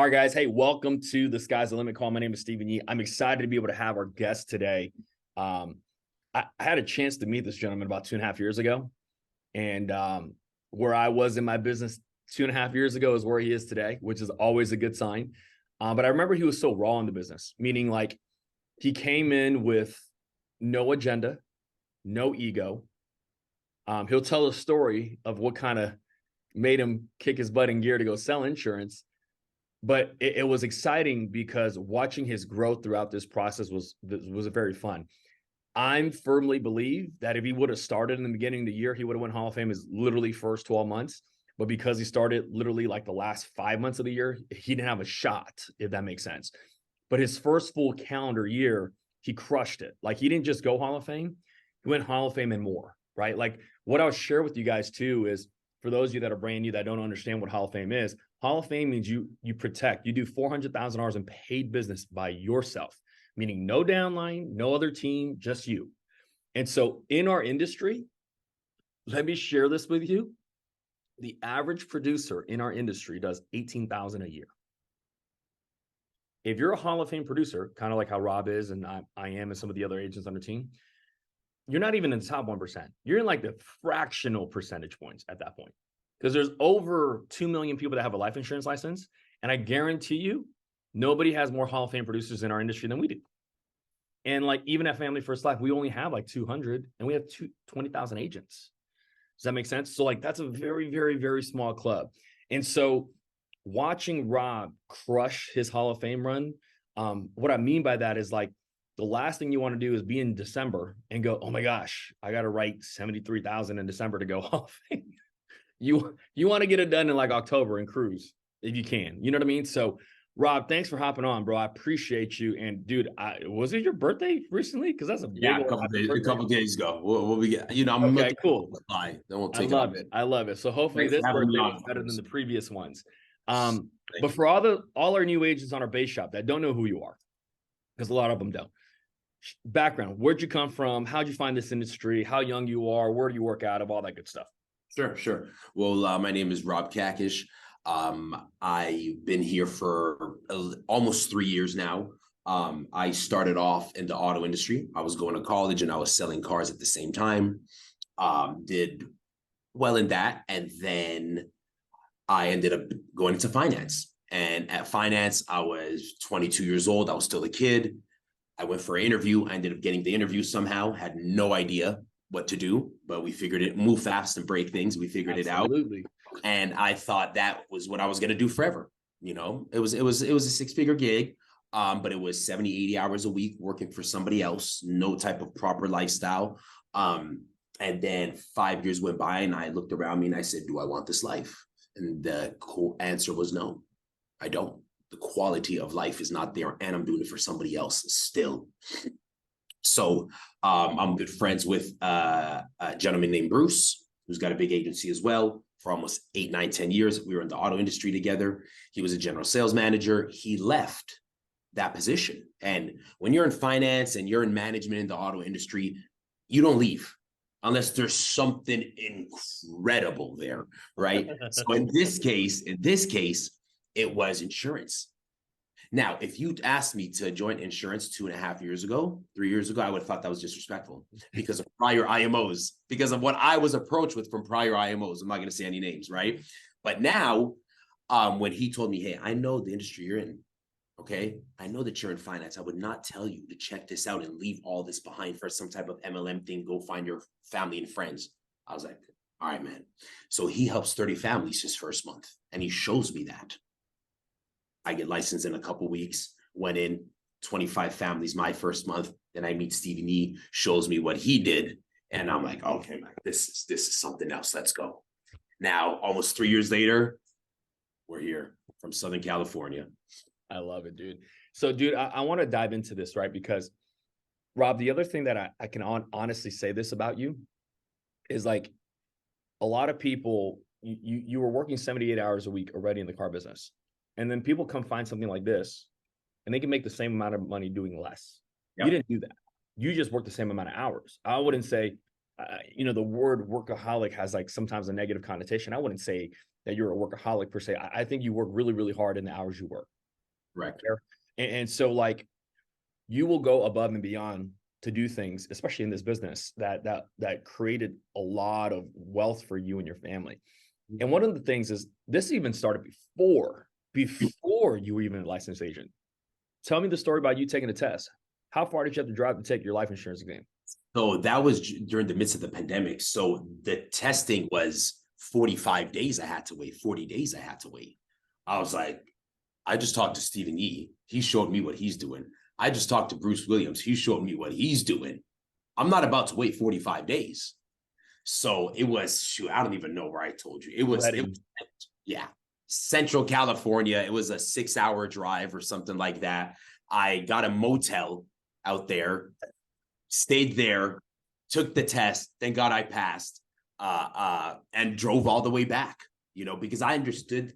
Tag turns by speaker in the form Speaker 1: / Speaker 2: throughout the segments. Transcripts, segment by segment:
Speaker 1: All right, guys. Hey, welcome to the Sky's the Limit call. My name is Stephen Yee. I'm excited to be able to have our guest today. I had a chance to meet this gentleman about 2.5 years ago. And where I was in my business 2.5 years ago is where he is today, which is always a good sign. But I remember he was so raw in the business, meaning like he came in with no agenda, no ego. He'll tell a story of what kind of made him kick his butt in gear to go sell insurance. But it was exciting because watching his growth throughout this process was very fun. I firmly believe that if he would have started in the beginning of the year, he would have won Hall of Fame his literally first 12 months. But because he started literally like the last 5 months of the year, he didn't have a shot, if that makes sense. But his first full calendar year, he crushed it. Like he didn't just go Hall of Fame, he went Hall of Fame and more, right? Like what I'll share with you guys too is for those of you that are brand new that don't understand what Hall of Fame is, Hall of Fame means you protect, you do $400,000 in paid business by yourself, meaning no downline, no other team, just you. And so in our industry, let me share this with you. The average producer in our industry does $18,000 a year. If you're a Hall of Fame producer, kind of like how Rob is and I am and some of the other agents on the team, you're not even in the top 1%. You're in like the fractional percentage points at that point. Because there's over 2 million people that have a life insurance license. And I guarantee you, nobody has more Hall of Fame producers in our industry than we do. And like even at Family First Life, we only have like 200 and we have 20,000 agents. Does that make sense? So like that's a very, very, very small club. And so watching Rob crush his Hall of Fame run, what I mean by that is like the last thing you want to do is be in December and go, oh my gosh, I got to write 73,000 in December to go Hall of Fame. You want to get it done in like October and cruise if you can. You know what I mean? So Rob, thanks for hopping on, bro. I appreciate you. And dude, was it your birthday recently? Because that's a big
Speaker 2: a couple days ago. We'll be getting, I'm
Speaker 1: okay, cool.
Speaker 2: Then we'll
Speaker 1: take I love it. So hopefully this birthday was better than the previous ones. But for all our new agents on our base shop that don't know who you are, because a lot of them don't. Background: where'd you come from? How'd you find this industry? How young you are? Where do you work out of? All that good stuff.
Speaker 2: Sure. Well, my name is Rob Kakish. I've been here for almost 3 years now. I started off in the auto industry. I was going to college and I was selling cars at the same time. Did well in that. And then I ended up going into finance. And at finance, I was 22 years old. I was still a kid. I went for an interview. I ended up getting the interview somehow, had no idea what to do, but we figured it, move fast and break things. We figured
Speaker 1: Absolutely.
Speaker 2: it out. And I thought that was what I was going to do forever. You know, it was a 6-figure gig, but it was 70, 80 hours a week working for somebody else, no type of proper lifestyle. And then 5 years went by and I looked around me and I said, do I want this life? And the answer was no, I don't. The quality of life is not there and I'm doing it for somebody else still. So I'm good friends with a gentleman named Bruce, who's got a big agency as well. For almost 8, 9, 10 years, we were in the auto industry together. He was a general sales manager. He left that position. And when you're in finance and you're in management in the auto industry, you don't leave unless there's something incredible there, right? So in this case, it was insurance. Now, if you'd asked me to join insurance 2.5 years ago, 3 years ago, I would have thought that was disrespectful because of prior IMOs, because of what I was approached with from prior IMOs. I'm not going to say any names, right? But now, when he told me, hey, I know the industry you're in, okay? I know that you're in finance. I would not tell you to check this out and leave all this behind for some type of MLM thing. Go find your family and friends. I was like, all right, man. So he helps 30 families his first month, and he shows me that. I get licensed in a couple weeks, went in 25 families my first month. Then I meet Stephen Yee, shows me what he did. And I'm like, okay, man, this is something else. Let's go. Now, almost 3 years later, we're here from Southern California.
Speaker 1: I love it, dude. So, dude, I want to dive into this, right? Because, Rob, the other thing that I can honestly say this about you is like a lot of people, you were working 78 hours a week already in the car business. And then people come find something like this and they can make the same amount of money doing less. Yep. You didn't do that. You just work the same amount of hours. I wouldn't say, the word workaholic has like sometimes a negative connotation. I wouldn't say that you're a workaholic per se. I think you work really, really hard in the hours you work.
Speaker 2: Correct.
Speaker 1: And so like you will go above and beyond to do things, especially in this business that created a lot of wealth for you and your family. And one of the things is this even started before you were even a licensed agent. Tell me the story about you taking a test. How far did you have to drive to take your life insurance exam?
Speaker 2: So that was during the midst of the pandemic. So the testing was 45 days I had to wait, 40 days I had to wait. I was like, I just talked to Stephen Yee. He showed me what he's doing. I just talked to Bruce Williams. He showed me what he's doing. I'm not about to wait 45 days. So it was, shoot, I don't even know where I told you. It was yeah, Central California. It was a 6-hour drive or something like that. I got a motel out there, stayed there, took the test. Thank God I passed, and drove all the way back, because I understood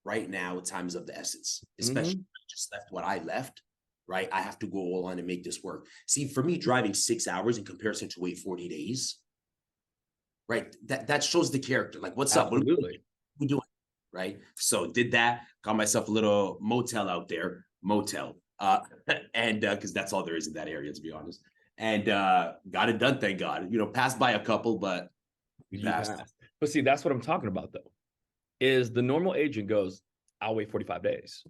Speaker 2: right now time's of the essence, especially I just left what I left, right? I have to go all on and make this work. See, for me, driving 6 hours in comparison to wait 40 days, right? That shows the character. Like, what's
Speaker 1: Absolutely.
Speaker 2: up? What are we doing? Right? So did that, got myself a little motel out there, and because that's all there is in that area, to be honest. And got it done, thank God. Passed by a couple, but we passed.
Speaker 1: But see, that's what I'm talking about, though, is the normal agent goes, I'll wait 45 days.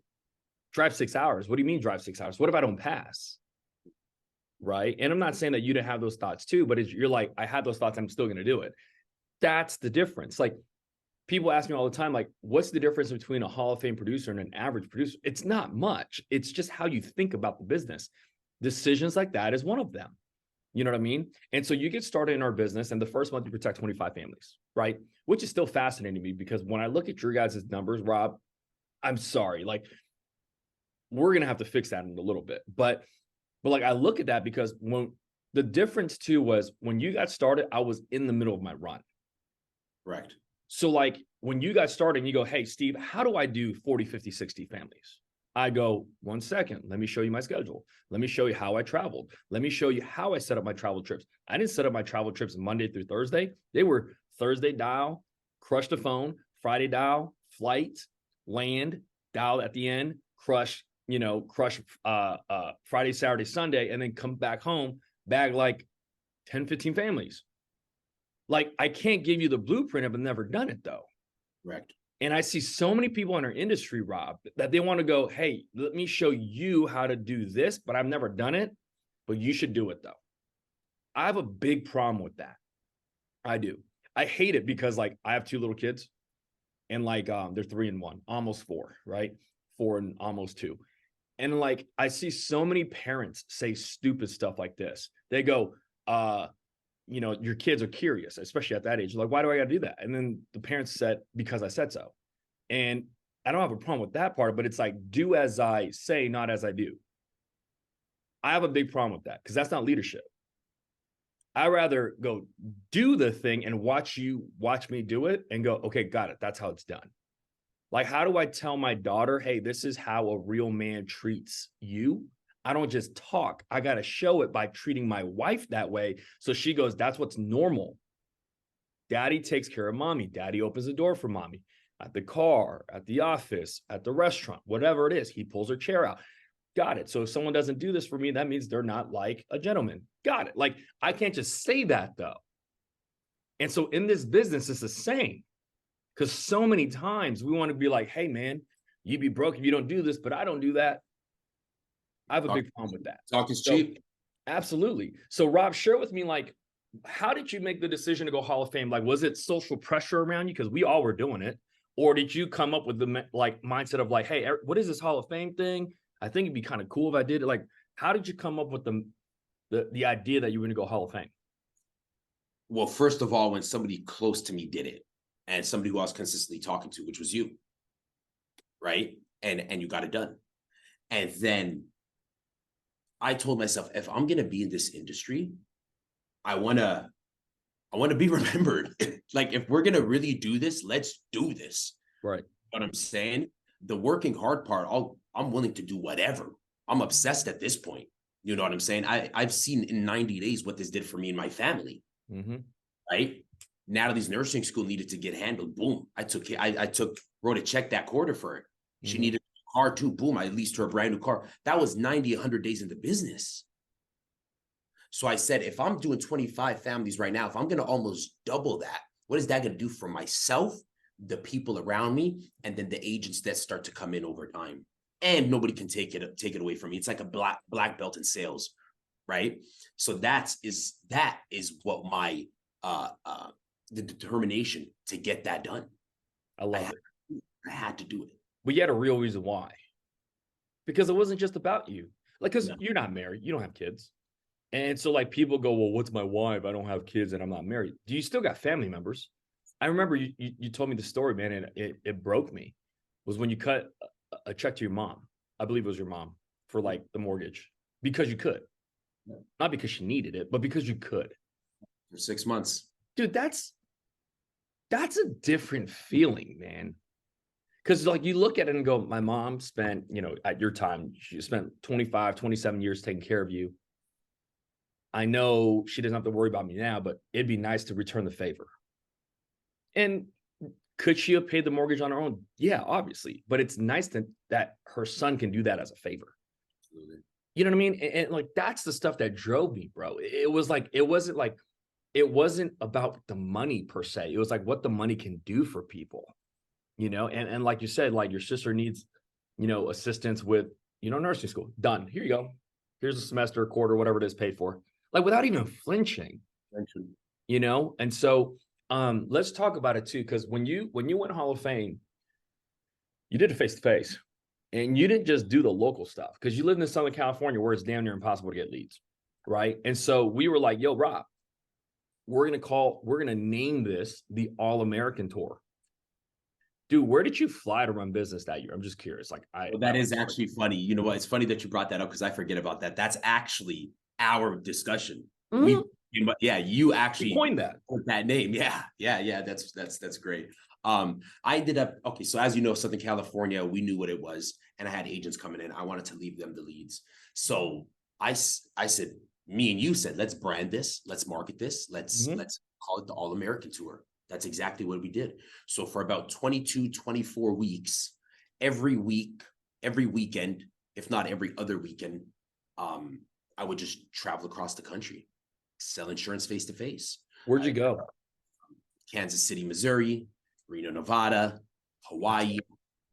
Speaker 1: Drive 6 hours. What do you mean drive 6 hours? What if I don't pass? Right? And I'm not saying that you didn't have those thoughts too, but you're like, I had those thoughts, I'm still going to do it. That's the difference. Like, people ask me all the time, like, what's the difference between a Hall of Fame producer and an average producer? It's not much. It's just how you think about the business. Decisions like that is one of them. You know what I mean? And so you get started in our business, and the first month you protect 25 families, right? Which is still fascinating to me, because when I look at your guys' numbers, Rob, I'm sorry, like, we're going to have to fix that in a little bit. But like, I look at that because when the difference too was when you got started, I was in the middle of my run.
Speaker 2: Correct.
Speaker 1: So like when you got started and you go, hey, Steve, how do I do 40, 50, 60 families? I go, 1 second, let me show you my schedule. Let me show you how I traveled. Let me show you how I set up my travel trips. I didn't set up my travel trips Monday through Thursday. They were Thursday dial, crush the phone, Friday dial, flight, land, dial at the end, crush Friday, Saturday, Sunday, and then come back home, bag like 10, 15 families. Like, I can't give you the blueprint. I've never done it, though.
Speaker 2: Correct.
Speaker 1: And I see so many people in our industry, Rob, that they want to go, hey, let me show you how to do this, but I've never done it, but you should do it, though. I have a big problem with that. I do. I hate it because, like, I have 2 little kids, and like, they're 3 and 1, almost 4, right? 4 and almost 2. And like, I see so many parents say stupid stuff like this. They go, your kids are curious, especially at that age. Like, why do I got to do that? And then the parents said, because I said so. And I don't have a problem with that part, but it's like, do as I say, not as I do. I have a big problem with that because that's not leadership. I rather go do the thing and watch me do it and go, okay, got it. That's how it's done. Like, how do I tell my daughter, hey, this is how a real man treats you? I don't just talk. I got to show it by treating my wife that way. So she goes, that's what's normal. Daddy takes care of mommy. Daddy opens the door for mommy at the car, at the office, at the restaurant, whatever it is. He pulls her chair out. Got it. So if someone doesn't do this for me, that means they're not like a gentleman. Got it. Like, I can't just say that, though. And so in this business, it's the same. Because so many times we want to be like, hey, man, you'd be broke if you don't do this, but I don't do that. I have a big problem with that.
Speaker 2: Talk is cheap.
Speaker 1: Absolutely. So, Rob, share with me, like, how did you make the decision to go Hall of Fame? Like, was it social pressure around you? Because we all were doing it. Or did you come up with the mindset of like, hey, what is this Hall of Fame thing? I think it'd be kind of cool if I did it. Like, how did you come up with the idea that you were going to go Hall of Fame?
Speaker 2: Well, first of all, when somebody close to me did it, and somebody who I was consistently talking to, which was you, right? And you got it done. And then I told myself, if I'm going to be in this industry, I want to be remembered. Like, if we're going to really do this, let's do this.
Speaker 1: Right.
Speaker 2: You know what I'm saying? The working hard part, I'm willing to do whatever. I'm obsessed at this point. You know what I'm saying? I've seen in 90 days what this did for me and my family.
Speaker 1: Mm-hmm.
Speaker 2: Right? Natalie's nursing school needed to get handled. Boom. I wrote a check that quarter for it. She needed a car too. Boom, I leased her a brand new car. That was 90, 100 days into business. So I said, if I'm doing 25 families right now, if I'm going to almost double that, what is that going to do for myself, the people around me, and then the agents that start to come in over time? And nobody can take it away from me. It's like a black belt in sales, right? So that is what my the determination to get that done.
Speaker 1: I love it.
Speaker 2: I had to do it.
Speaker 1: But you had a real reason why. Because it wasn't just about you. Like, because you're not married, you don't have kids. And so like people go, well, what's my wife? I don't have kids and I'm not married. Do you still got family members? I remember you told me the story, man, and it broke me. Was when you cut a check to your mom. I believe it was your mom for like the mortgage because you could. Not because she needed it, but because you could.
Speaker 2: For 6 months.
Speaker 1: Dude, that's a different feeling, man. Because like you look at it and go, my mom spent, at your time, she spent 25, 27 years taking care of you. I know she doesn't have to worry about me now, but it'd be nice to return the favor. And could she have paid the mortgage on her own? Yeah, obviously. But it's nice that her son can do that as a favor.
Speaker 2: Absolutely.
Speaker 1: You know what I mean? And like, that's the stuff that drove me, bro. It wasn't about the money per se. It was like what the money can do for people, and like you said, like your sister needs, assistance with, nursing school. Done. Here you go. Here's a semester, a quarter, whatever it is, paid for. Like without even flinching, and so let's talk about it too, because when you went Hall of Fame, you did it face to face, and you didn't just do the local stuff because you lived in Southern California where it's damn near impossible to get leads, right? And so we were like, yo, Rob, we're gonna name this the All American Tour. Dude, where did you fly to run business that year? I'm just curious. Like,
Speaker 2: that is actually funny. You know what? It's funny that you brought that up because I forget about that. That's actually our discussion.
Speaker 1: Mm-hmm.
Speaker 2: You actually
Speaker 1: coined that.
Speaker 2: Put that name. Yeah. That's great. I ended up, okay. So as you know, Southern California, we knew what it was, and I had agents coming in. I wanted to leave them the leads. So I said, me and you said, let's brand this, let's market this, let's call it the All American Tour. That's exactly what we did. So for about 22, 24 weeks, every weekend, if not every other weekend, I would just travel across the country, sell insurance face to face.
Speaker 1: Where'd you go?
Speaker 2: Kansas City, Missouri, Reno, Nevada, Hawaii,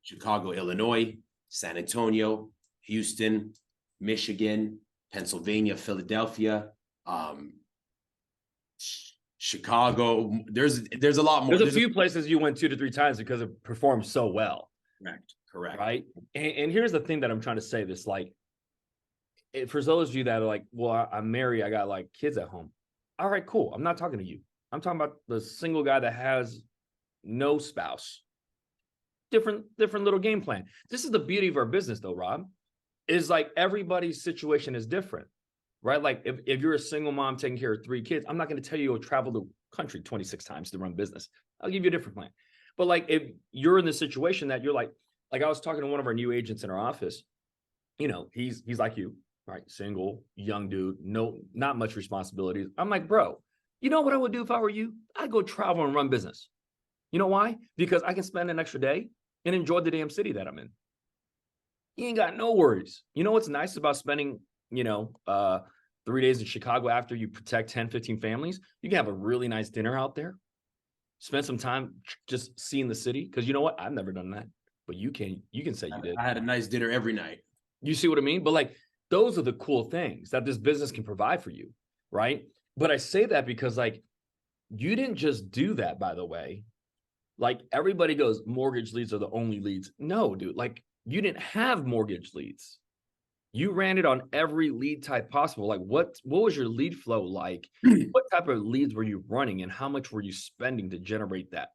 Speaker 2: Chicago, Illinois, San Antonio, Houston, Michigan, Pennsylvania, Philadelphia, Chicago. There's a lot more.
Speaker 1: There's a few places you went 2 to 3 times because it performed so well.
Speaker 2: Correct.
Speaker 1: Right. And here's the thing that I'm trying to say this, like, for those of you that are like, well, I'm married, I got like kids at home. All right, cool. I'm not talking to you. I'm talking about the single guy that has no spouse. Different little game plan. This is the beauty of our business though, Rob, is like everybody's situation is different, right? Like if you're a single mom taking care of 3 kids, I'm not going to tell you to travel the country 26 times to run business. I'll give you a different plan. But like if you're in the situation that you're like I was talking to one of our new agents in our office, he's like you, right? Single, young dude, not much responsibilities. I'm like, bro, you know what I would do if I were you? I'd go travel and run business. You know why? Because I can spend an extra day and enjoy the damn city that I'm in. You ain't got no worries. You know what's nice about spending, 3 days in Chicago after you protect 10, 15 families? You can have a really nice dinner out there. Spend some time just seeing the city. Because you know what? I've never done that. But you can say you did.
Speaker 2: I had a nice dinner every night.
Speaker 1: You see what I mean? But like, those are the cool things that this business can provide for you, right? But I say that because like, you didn't just do that, by the way. Like everybody goes, mortgage leads are the only leads. No, dude, like you didn't have mortgage leads. You ran it on every lead type possible. Like what was your lead flow like? What type of leads were you running and how much were you spending to generate that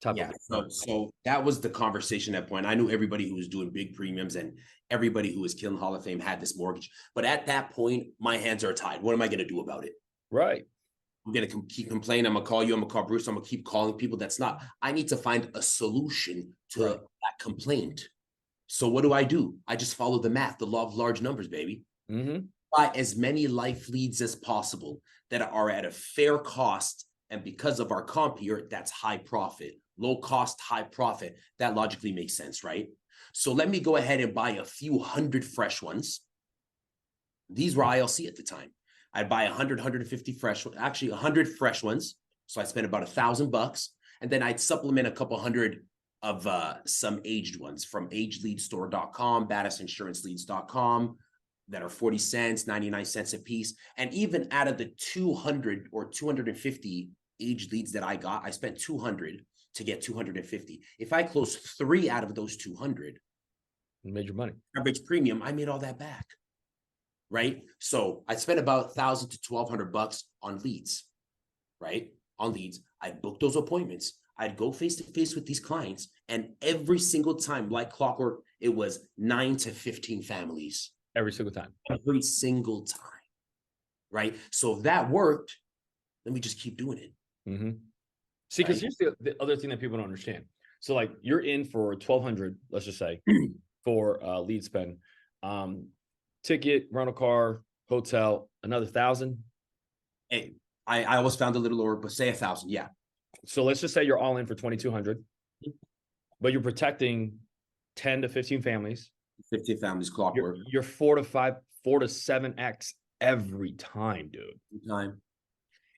Speaker 1: type of?
Speaker 2: So that was the conversation at that point. I knew everybody who was doing big premiums and everybody who was killing Hall of Fame had this mortgage. But at that point, my hands are tied. What am I going to do about it?
Speaker 1: Right.
Speaker 2: I'm going to keep complaining. I'm going to call you. I'm going to call Bruce. I'm going to keep calling people. That's not, I need to find a solution to that complaint. So what do? I just follow the math, the law of large numbers, baby. Buy as many life leads as possible that are at a fair cost. And because of our comp here, that's high profit, low cost, high profit. That logically makes sense, right? So let me go ahead and buy a few hundred fresh ones. These were ILC at the time. I'd buy 100, 150 fresh, actually 100 fresh ones. So I spent about $1,000, and then I'd supplement a couple hundred of some aged ones from agedleadstore.com, badassinsuраnceleads.com, that are 40 cents, 99 cents a piece. And even out of the 200 or 250 aged leads that I got, I spent 200 to get 250. If I closed 3 out of those 200,
Speaker 1: You made your money.
Speaker 2: average premium, I made all that back. Right? So I spent about $1,000 to $1,200 on leads, right? On leads. I'd book those appointments. I'd go face to face with these clients, and every single time, like clockwork, it was 9 to 15 families.
Speaker 1: Every single time.
Speaker 2: Every single time. Right? So if that worked, let me just keep doing it.
Speaker 1: Mm-hmm. See, because here's the other thing that people don't understand. So like you're in for 1,200, let's just say, for lead spend. Ticket, rental car, hotel, another 1,000.
Speaker 2: Hey, I almost found a little lower, but say 1,000. Yeah.
Speaker 1: So let's just say you're all in for 2,200, but you're protecting 10 to 15 families.
Speaker 2: 15 families, clockwork.
Speaker 1: You're 4 to 7x every time, dude.
Speaker 2: Time.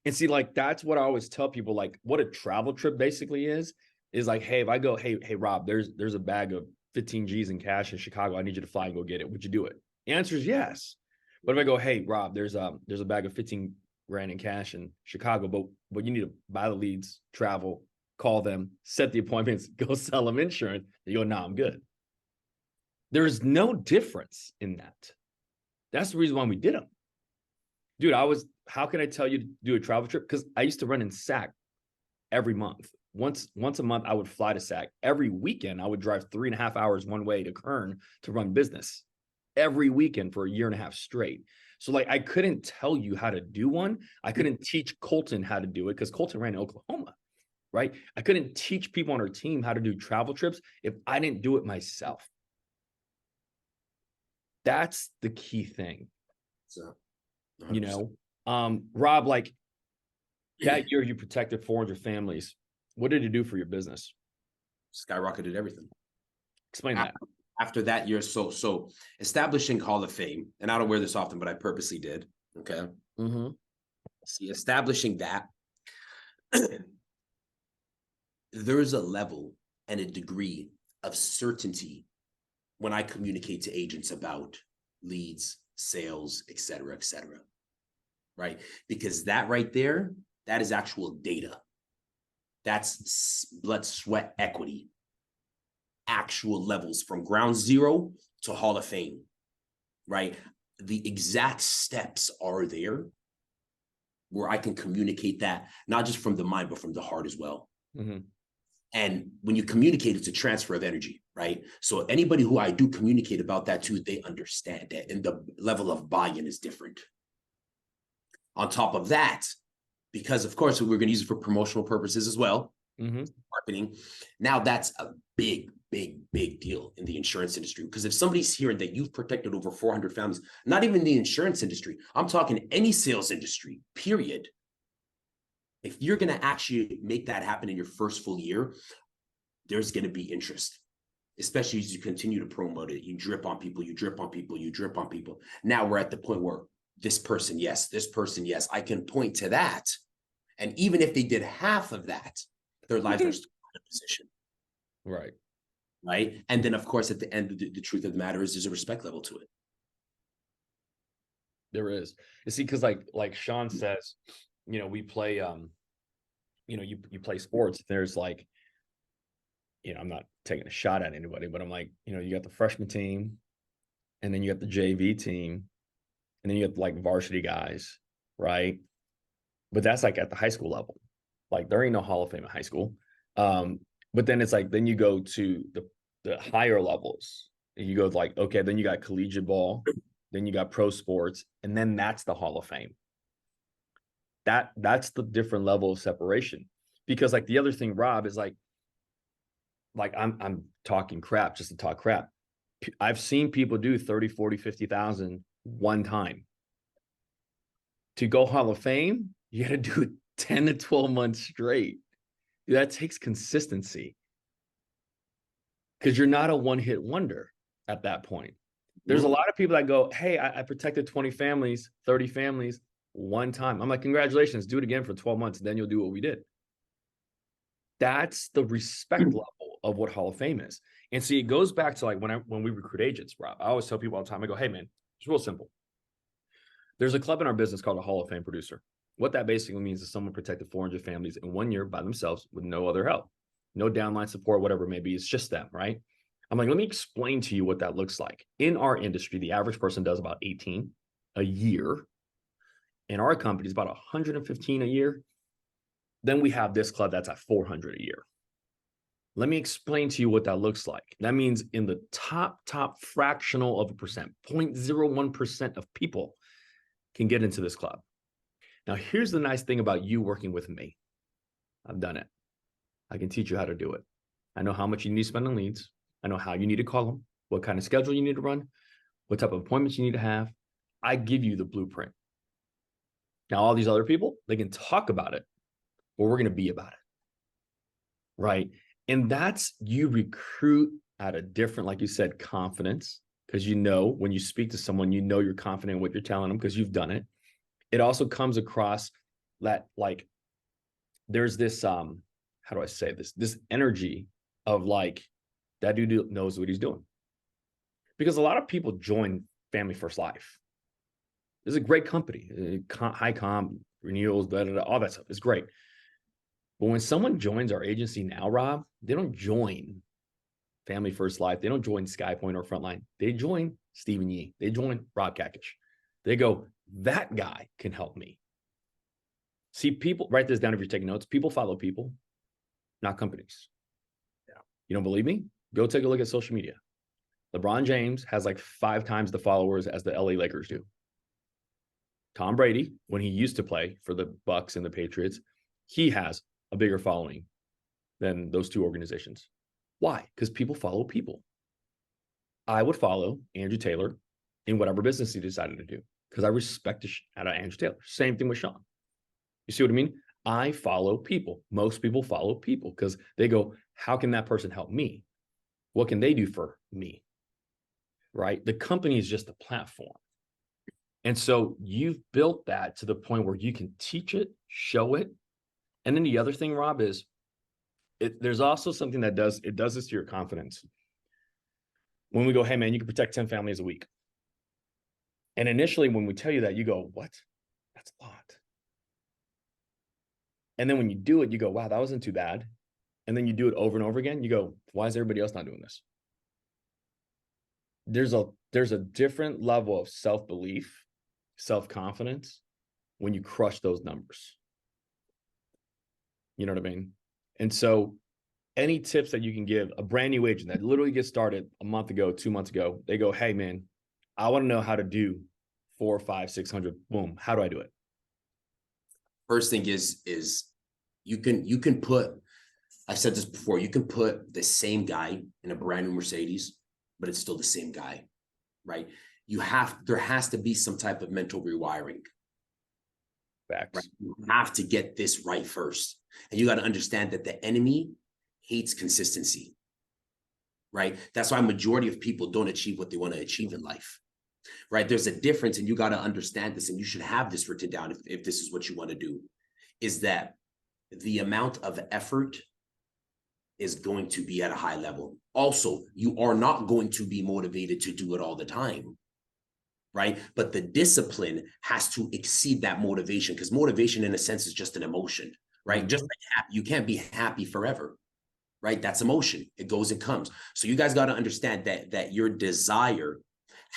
Speaker 1: And see, like, that's what I always tell people, like, what a travel trip basically is like, hey, if I go, hey, Rob, there's a bag of 15 G's in cash in Chicago. I need you to fly and go get it. Would you do it? The answer is yes. But if I go, hey, Rob, there's a bag of 15 grand in cash in Chicago, but you need to buy the leads, travel, call them, set the appointments, go sell them insurance. You go, nah, I'm good. There is no difference in that. That's the reason why we did them. Dude, how can I tell you to do a travel trip? Because I used to run in SAC every month. Once a month, I would fly to SAC. Every weekend, I would drive 3.5 hours one way to Kern to run business. Every weekend for a year and a half straight. So like, I couldn't tell you how to do one. I couldn't teach Colton how to do it because Colton ran in Oklahoma, right? I couldn't teach people on our team how to do travel trips if I didn't do it myself. That's the key thing.
Speaker 2: So, 100%.
Speaker 1: You know, Rob, like that year you protected 400 families. What did it do for your business?
Speaker 2: Skyrocketed everything.
Speaker 1: Explain that.
Speaker 2: After that year, so establishing Hall of Fame, and I don't wear this often, but I purposely did. Okay.
Speaker 1: Mm-hmm.
Speaker 2: See, establishing that, there's a level and a degree of certainty when I communicate to agents about leads, sales, et cetera, right? Because that right there, that is actual data. That's blood, sweat, equity. Actual levels from ground zero to Hall of Fame, right? The exact steps are there where I can communicate that, not just from the mind, but from the heart as well.
Speaker 1: Mm-hmm.
Speaker 2: And when you communicate, it's a transfer of energy, right? So anybody who I do communicate about that to, they understand that, and the level of buy-in is different. On top of that, because of course we're going to use it for promotional purposes as well, marketing. Now that's a big deal in the insurance industry, because if somebody's hearing that you've protected over 400 families, not even the insurance industry, I'm talking any sales industry, period. If you're going to actually make that happen in your first full year, there's going to be interest, especially as you continue to promote it. You drip on people, you drip on people, you drip on people. Now we're at the point where this person, yes, I can point to that. And even if they did half of that, their lives are still in a position.
Speaker 1: Right.
Speaker 2: Right. And then, of course, at the end, the truth of the matter is there's a respect level to it.
Speaker 1: There is. You see, because like Sean says, you know, we play, you know, you play sports. There's like, you know, I'm not taking a shot at anybody, but I'm like, you know, you got the freshman team, and then you got the JV team, and then you got like varsity guys, right? But that's like at the high school level. Like there ain't no Hall of Fame in high school. But then it's like, then you go to the higher levels. And you go like, okay, then you got collegiate ball, then you got pro sports, and then that's the Hall of Fame. That's the different level of separation. Because like the other thing, Rob, is like I'm talking crap just to talk crap. I've seen people do 30, 40, 50,000 one time. To go Hall of Fame, you got to do it 10 to 12 months straight. That takes consistency. because you're not a one-hit wonder at that point. There's a lot of people that go, hey, I protected 20 families, 30 families one time. I'm like, congratulations, do it again for 12 months, and then you'll do what we did. That's the respect level of what Hall of Fame is. And see, it goes back to like when we recruit agents, Rob, I always tell people all the time, I go, hey, man, it's real simple. There's a club in our business called a Hall of Fame producer. What that basically means is someone protected 400 families in 1 year by themselves with no other help, no downline support, whatever it may be. It's just them, right? I'm like, let me explain to you what that looks like. In our industry, the average person does about 18 a year. In our company, it's about 115 a year. Then we have this club that's at 400 a year. Let me explain to you what that looks like. That means in the top fractional of a percent, 0.01% of people can get into this club. Now, here's the nice thing about you working with me. I've done it. I can teach you how to do it. I know how much you need to spend on leads. I know how you need to call them, what kind of schedule you need to run, what type of appointments you need to have. I give you the blueprint. Now, all these other people, they can talk about it, but we're going to be about it, right? And that's you recruit at a different, like you said, confidence, because you know when you speak to someone, you know you're confident in what you're telling them because you've done it. It also comes across that like there's this, how do I say this? This energy of like, that dude knows what he's doing. Because a lot of people join Family First Life. It's a great company, high comp, renewals, all that stuff. It's great. But when someone joins our agency now, Rob, they don't join Family First Life. They don't join SkyPoint or Frontline. They join Stephen Yee. They join Rob Kakich. They go, that guy can help me. See, people, write this down if you're taking notes. People follow people, not companies. Yeah. You don't believe me? Go take a look at social media. LeBron James has like 5 times the followers as the LA Lakers do. Tom Brady, when he used to play for the Bucks and the Patriots, he has a bigger following than those two organizations. Why? Because people follow people. I would follow Andrew Taylor in whatever business he decided to do because I respect the out of Andrew Taylor. Same thing with Sean. You see what I mean? I follow people. Most people follow people because they go, how can that person help me? What can they do for me? Right? The company is just a platform. And so you've built that to the point where you can teach it, show it. And then the other thing, Rob, is there's also something that does this to your confidence. When we go, hey, man, you can protect 10 families a week. And initially, when we tell you that, you go, what? That's a lot. And then when you do it, you go, wow, that wasn't too bad. And then you do it over and over again. You go, why is everybody else not doing this? There's a different level of self-belief, self-confidence when you crush those numbers. You know what I mean? And so any tips that you can give a brand new agent that literally gets started a month ago, 2 months ago, they go, hey, man, I want to know how to do 400, 500, 600. Boom. How do I do it?
Speaker 2: First thing is you can put, I said this before, you can put the same guy in a brand new Mercedes, but it's still the same guy, right? There has to be some type of mental rewiring.
Speaker 1: Facts.
Speaker 2: Right? You have to get this right first. And you got to understand that the enemy hates consistency, right? That's why a majority of people don't achieve what they want to achieve in life, right? There's a difference, and you got to understand this, and you should have this written down if this is what you want to do, is that the amount of effort is going to be at a high level. Also, you are not going to be motivated to do it all the time, right? But the discipline has to exceed that motivation, because motivation in a sense is just an emotion, right? Just like you can't be happy forever, right? That's emotion. It goes and comes. So you guys got to understand that your desire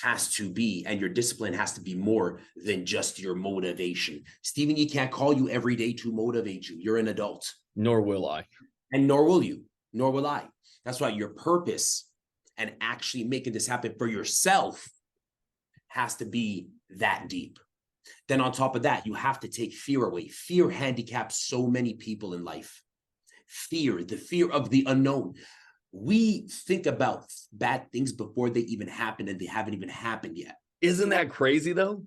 Speaker 2: has to be, and your discipline has to be more than just your motivation. Stephen, you can't call you every day to motivate you. You're an adult.
Speaker 1: Nor will I.
Speaker 2: And nor will you, nor will I. That's why your purpose and actually making this happen for yourself has to be that deep. Then on top of that, you have to take fear away. Fear handicaps so many people in life. Fear, the fear of the unknown. We think about bad things before they even happen, and they haven't even happened yet.
Speaker 1: Isn't that crazy though?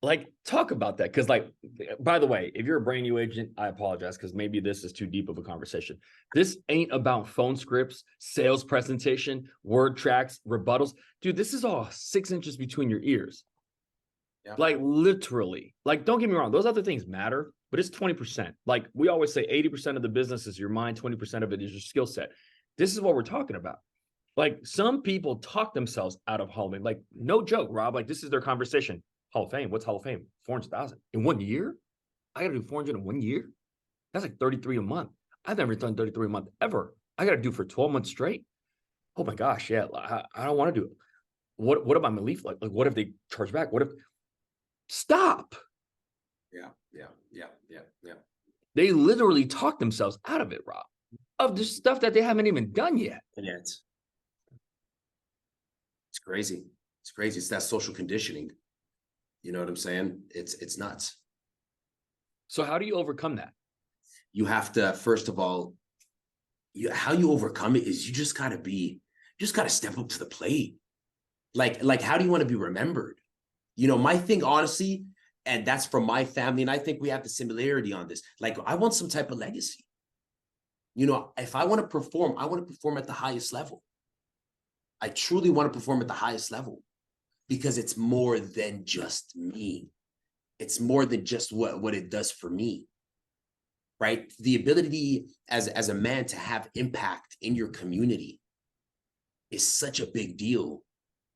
Speaker 1: Like, talk about that. Cause like, by the way, if you're a brand new agent, I apologize. Cause maybe this is too deep of a conversation. This ain't about phone scripts, sales presentation, word tracks, rebuttals. Dude, this is all 6 inches between your ears.
Speaker 2: Yeah.
Speaker 1: Like literally, like, don't get me wrong. Those other things matter, but it's 20%. Like we always say 80% of the business is your mind. 20% of it is your skill set. This is what we're talking about. Like some people talk themselves out of Hall of Fame. Like no joke, Rob, like this is their conversation. Hall of Fame. What's Hall of Fame? 400,000 in 1 year. I got to do 400 in 1 year. That's like 33 a month. I've never done 33 a month ever. I got to do for 12 months straight. Oh my gosh. Yeah. I don't want to do it. What about my leaf? Like what if they charge back? What if stop?
Speaker 2: Yeah.
Speaker 1: They literally talk themselves out of it, Rob, of the stuff that they haven't even done yet.
Speaker 2: And it's crazy. It's crazy. It's that social conditioning. You know what I'm saying? It's nuts.
Speaker 1: So how do you overcome that?
Speaker 2: You have to, first of all, how you overcome it is you just gotta step up to the plate. Like how do you want to be remembered? You know, my thing, honestly, and that's from my family, and I think we have the similarity on this. Like, I want some type of legacy. You know, if I want to perform, I want to perform at the highest level. I truly want to perform at the highest level because it's more than just me. It's more than just what it does for me, right? The ability as a man to have impact in your community is such a big deal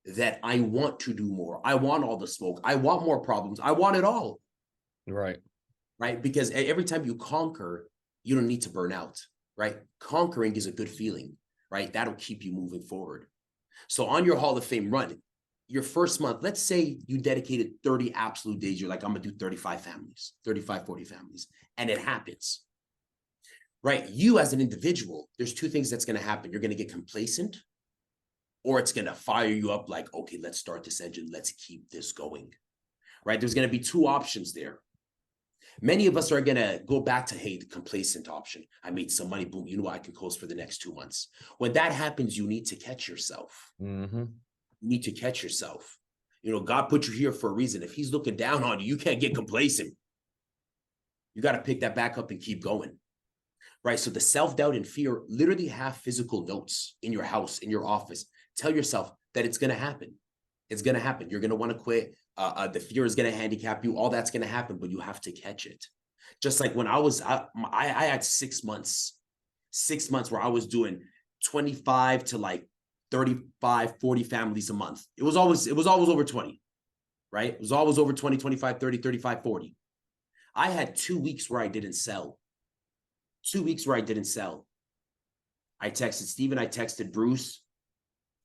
Speaker 2: that I want to do more. I want all the smoke. I want more problems. I want it all.
Speaker 1: Right.
Speaker 2: Right? Because every time you conquer, you don't need to burn out, right? Conquering is a good feeling, right? That'll keep you moving forward. So on your Hall of Fame run, your first month, let's say you dedicated 30 absolute days. You're like, I'm going to do 35 families, 35, 40 families. And it happens, right? You as an individual, there's two things that's going to happen. You're going to get complacent, or it's going to fire you up like, okay, let's start this engine. Let's keep this going, right? There's going to be two options there. Many of us are going to go back to, hey, the complacent option. I made some money. Boom. You know what? I can coast for the next 2 months. When that happens, you need to catch yourself.
Speaker 1: Mm-hmm.
Speaker 2: You need to catch yourself. You know, God put you here for a reason. If he's looking down on you, you can't get complacent. You got to pick that back up and keep going. Right? So the self-doubt and fear literally have physical notes in your house, in your office. Tell yourself that it's going to happen. It's going to happen. You're going to want to quit. The fear is going to handicap you. All that's going to happen, but you have to catch it. Just like when I had 6 months where I was doing 25 to like 35, 40 families a month. It was always over 20, right? It was always over 20, 25, 30, 35, 40. I had 2 weeks where I didn't sell. 2 weeks where I didn't sell. I texted Steven, I texted Bruce.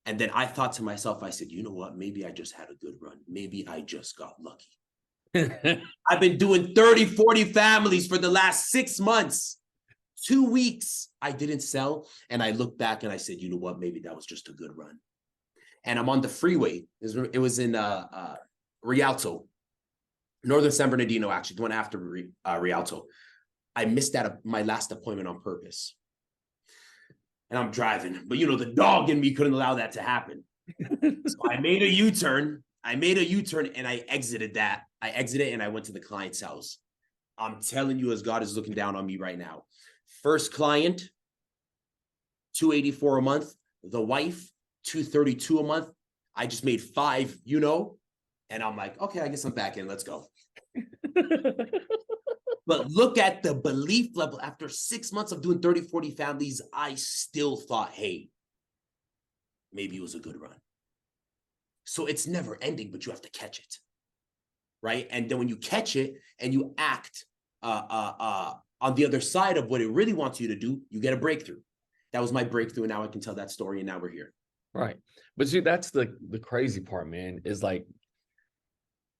Speaker 2: And then I thought to myself, I said, you know what? Maybe I just had a good run. Maybe I just got lucky. I've been doing 30, 40 families for the last 6 months. 2 weeks, I didn't sell. And I looked back and I said, you know what? Maybe that was just a good run. And I'm on the freeway. It was in Rialto, Northern San Bernardino, actually, the one after Rialto. I missed my last appointment on purpose. And I'm driving, but you know, the dog in me couldn't allow that to happen. So I made a U-turn. And I exited that. I exited and I went to the client's house. I'm telling you, as God is looking down on me right now. First client, $284 a month. The wife, $232 a month. I just made 5, you know, and I'm like, okay, I guess I'm back in. Let's go. But look at the belief level. After 6 months of doing 30, 40 families, I still thought, hey, maybe it was a good run. So it's never ending, but you have to catch it, right? And then when you catch it and you act on the other side of what it really wants you to do, you get a breakthrough. That was my breakthrough, and now I can tell that story, and now we're here.
Speaker 1: Right. But see, that's the crazy part, man, is like,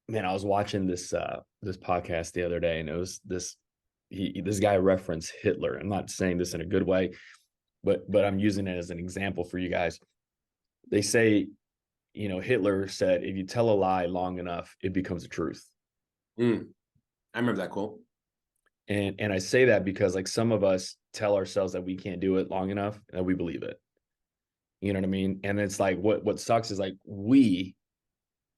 Speaker 1: man, I was watching this podcast the other day, and it was this guy referenced Hitler. I'm not saying this in a good way, but I'm using it as an example for you guys. They say, you know, Hitler said, if you tell a lie long enough, it becomes a truth.
Speaker 2: I remember that quote.
Speaker 1: And I say that because like some of us tell ourselves that we can't do it long enough and that we believe it. You know what I mean? And it's like what sucks is like we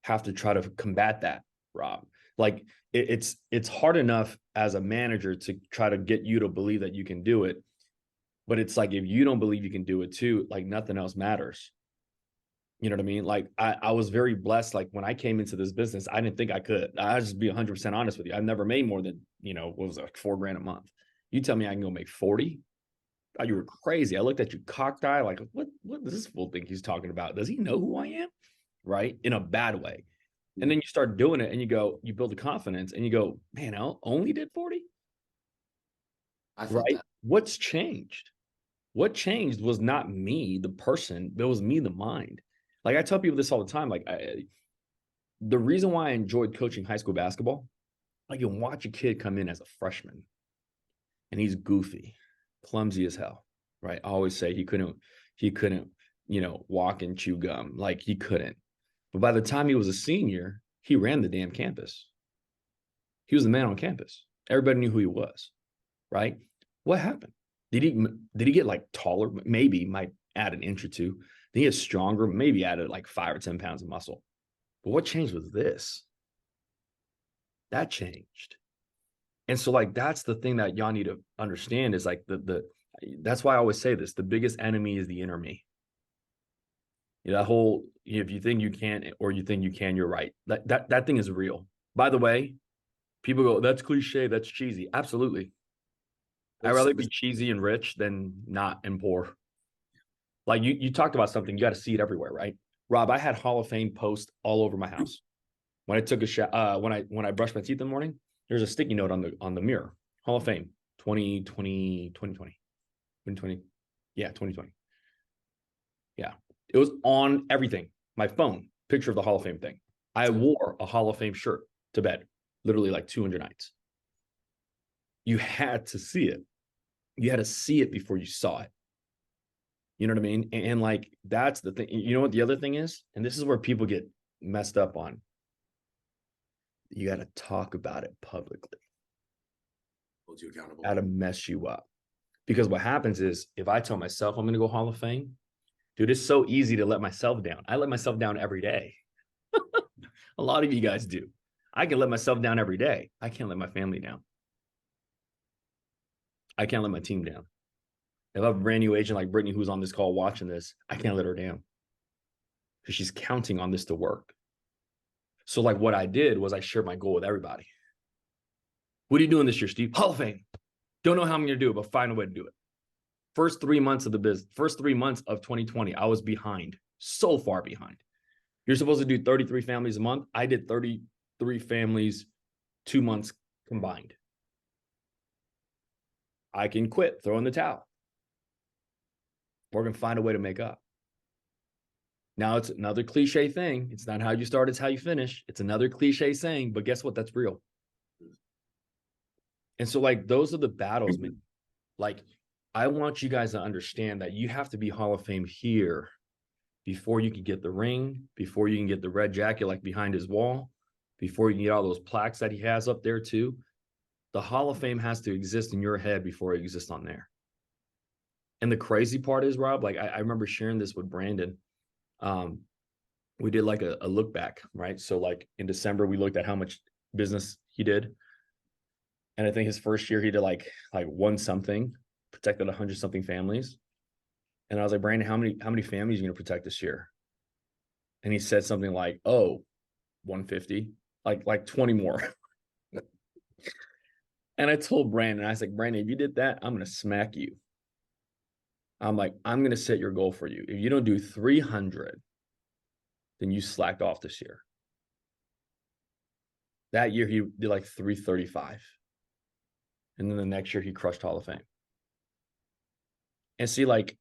Speaker 1: have to try to combat that, Rob. Like it's hard enough as a manager to try to get you to believe that you can do it. But it's like, if you don't believe you can do it too, like nothing else matters. You know what I mean? Like I was very blessed. Like when I came into this business, I didn't think I could. I'll just be 100% honest with you. I've never made more than, what was it, $4,000 a month. You tell me I can go make 40. Oh, you were crazy. I looked at you cocked eye, like, what does this fool think he's talking about? Does he know who I am? Right? In a bad way. And then you start doing it and you build the confidence and you go, man, I only did 40.
Speaker 2: I felt
Speaker 1: Right?
Speaker 2: that.
Speaker 1: What's changed? What changed was not me, the person, it was me, the mind. Like I tell people this all the time. Like the reason why I enjoyed coaching high school basketball, I can watch a kid come in as a freshman and he's goofy, clumsy as hell. Right. I always say he couldn't, walk and chew gum. Like he couldn't. But by the time he was a senior, he ran the damn campus. He was the man on campus. Everybody knew who he was. Right. What happened? Did he get like taller? Maybe might add an inch or two. Did he get stronger? Maybe added like 5 or 10 pounds of muscle. But what changed was this. That changed. And so like that's the thing that y'all need to understand is like that's why I always say this. The biggest enemy is the inner me. That whole, if you think you can't or you think you can, you're right. That thing is real. By the way, people go, that's cliche, that's cheesy. Absolutely. I'd rather be cheesy and rich than not and poor. Like you talked about something, you got to see it everywhere, right? Rob, I had Hall of Fame posts all over my house. When I took a shower, when I brushed my teeth in the morning, there's a sticky note on the mirror. Hall of Fame, 2020, 2020, 2020. Yeah, 2020. Yeah. It was on everything. My phone, picture of the Hall of Fame thing. I wore a Hall of Fame shirt to bed, literally like 200 nights. You had to see it. You had to see it before you saw it. You know what I mean? And like, that's the thing. You know what the other thing is? And this is where people get messed up on. You got to talk about it publicly.
Speaker 2: Hold you accountable.
Speaker 1: Got to mess you up. Because what happens is if I tell myself I'm going to go Hall of Fame, dude, it's so easy to let myself down. I let myself down every day. A lot of you guys do. I can let myself down every day. I can't let my family down. I can't let my team down. If I have a brand new agent like Brittany, who's on this call watching this, I can't let her down because she's counting on this to work. So like what I did was I shared my goal with everybody. What are you doing this year, Steve? Hall of Fame. Don't know how I'm going to do it, but find a way to do it. First 3 months of the business, first 3 months of 2020, I was behind, so far behind. You're supposed to do 33 families a month. I did 33 families 2 months combined. I can quit, throw in the towel. We're going to find a way to make up. Now, it's another cliche thing. It's not how you start, it's how you finish. It's another cliche saying, but guess what? That's real. And so, like, those are the battles, man. Like, I want you guys to understand that you have to be Hall of Fame here before you can get the ring, before you can get the red jacket, like behind his wall, before you can get all those plaques that he has up there too. The Hall of Fame has to exist in your head before it exists on there. And the crazy part is, Rob, like I remember sharing this with Brandon. We did like a look back, right? So like in December, we looked at how much business he did. And I think his first year he did like one something, protected 100 something families. And I was like, Brandon, how many families are you going to protect this year? And he said something like, 150, like 20 more. And I told Brandon, I was like, Brandon, if you did that, I'm going to smack you. I'm like, I'm going to set your goal for you. If you don't do 300, then you slacked off this year. That year, he did like 335. And then the next year, he crushed Hall of Fame. And see, like,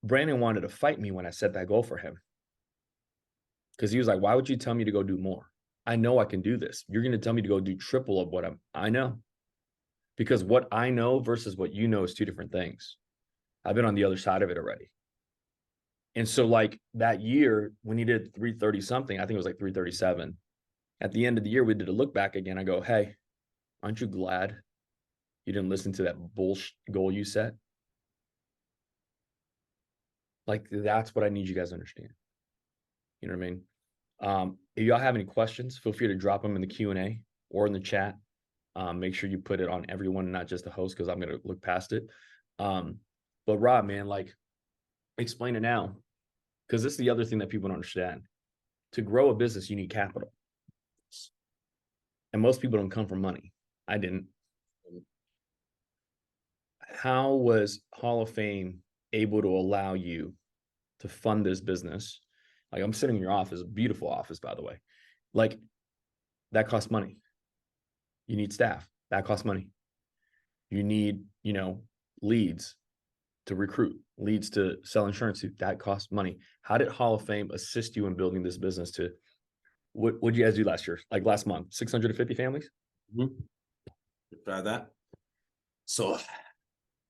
Speaker 1: Brandon wanted to fight me when I set that goal for him. Because he was like, why would you tell me to go do more? I know I can do this. You're going to tell me to go do triple of what I know. Because what I know versus what you know is two different things. I've been on the other side of it already. And so like that year when he did 330 something, I think it was like 337. At the end of the year, we did a look back again. I go, hey, aren't you glad you didn't listen to that bullshit goal you set? Like, that's what I need you guys to understand. You know what I mean? If y'all have any questions, feel free to drop them in the Q&A. or in the chat. Make sure you put it on everyone, not just the host, because I'm going to look past it. But Rob, man, like, explain it now, because this is the other thing that people don't understand. To grow a business, you need capital. And most people don't come from money. I didn't. How was Hall of Fame able to allow you to fund this business? Like, I'm sitting in your office, a beautiful office, by the way. Like, that costs money. You need staff. That costs money. You need, leads to recruit, leads to sell insurance. That costs money. How did Hall of Fame assist you in building this business to what did you guys do last year? Like last month, 650 families?
Speaker 2: Mm-hmm. That. So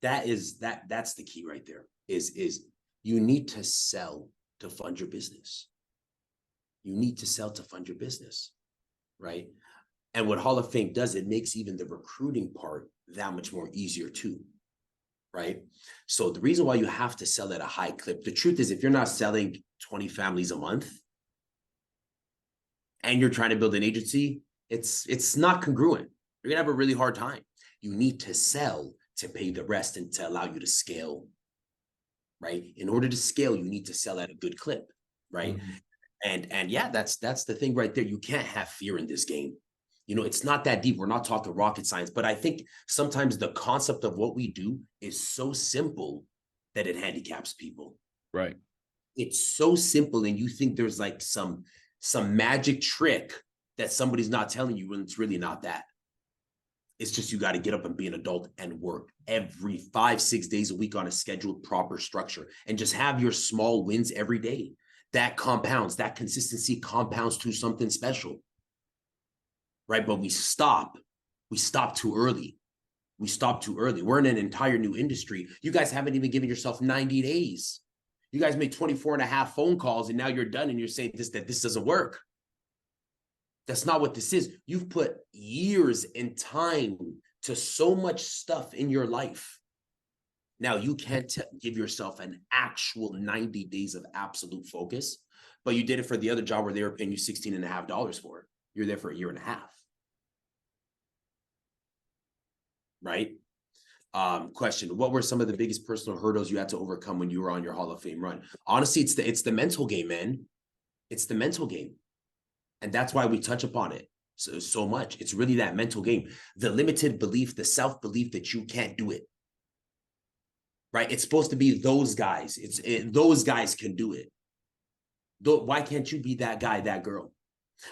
Speaker 2: that's the key right there is you need to sell to fund your business. You need to sell to fund your business, right? And what Hall of Fame does, it makes even the recruiting part that much more easier too, right? So the reason why you have to sell at a high clip, the truth is, if you're not selling 20 families a month and you're trying to build an agency, it's not congruent. You're gonna have a really hard time. You need to sell to pay the rest and to allow you to scale, right? In order to scale, you need to sell at a good clip, right? Mm-hmm. And yeah, that's the thing right there. You can't have fear in this game. It's not that deep. We're not talking rocket science, but I think sometimes the concept of what we do is so simple that it handicaps people.
Speaker 1: Right.
Speaker 2: It's so simple, and you think there's like some magic trick that somebody's not telling you when it's really not that. It's just you got to get up and be an adult and work every 5-6 days a week on a scheduled, proper structure, and just have your small wins every day. That compounds, that consistency compounds to something special. Right? But we stop too early. We're in an entire new industry. You guys haven't even given yourself 90 days. You guys made 24 and a half phone calls and now you're done and you're saying that this doesn't work. That's not what this is. You've put years and time to so much stuff in your life. Now you can't give yourself an actual 90 days of absolute focus, but you did it for the other job where they were paying you $16.50 for it. You're there for a year and a half. Right? Question: what were some of the biggest personal hurdles you had to overcome when you were on your Hall of Fame run? Honestly, it's the mental game, man. It's the mental game, and that's why we touch upon it so much. It's really that mental game, the limited belief, the self-belief that you can't do it. Right? It's supposed to be those guys. Those guys can do it. Why can't you be that guy, that girl?